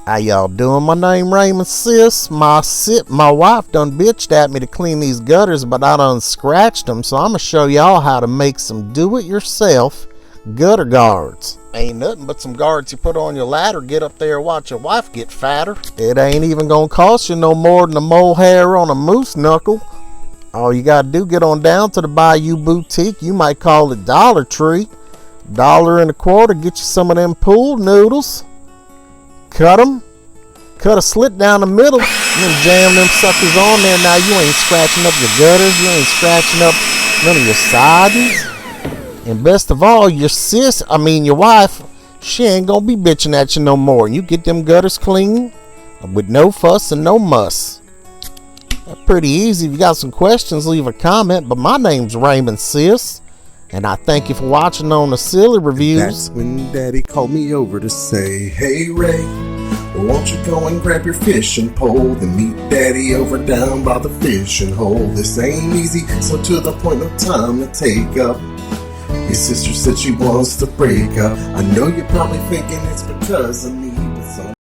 How y'all doing? My name Raymond, sis. My wife done bitched at me to clean these gutters, but I done scratched them, so I'm gonna show y'all how to make some do-it-yourself gutter guards. Ain't nothing but some guards you put on your ladder, get up there and watch your wife get fatter. It ain't even gonna cost you no more than a mole hair on a moose knuckle. All you gotta do, get on down to the Bayou Boutique, you might call it Dollar Tree. $1.25, get you some of them pool noodles. Cut a slit down the middle, and then jam them suckers on there. Now you ain't scratching up your gutters, you ain't scratching up none of your sidings. And best of all, your wife, she ain't gonna be bitching at you no more. You get them gutters clean with no fuss and no muss. That's pretty easy. If you got some questions, leave a comment. But my name's Raymond, sis. And I thank you for watching on the Silly Reviews. That's when Daddy called me over to say, "Hey Ray, won't you go and grab your fishing pole, then meet Daddy over down by the fishing hole. This ain't easy, so to the point, no time to take up. Your sister said she wants to break up. I know you're probably thinking it's because of me, but so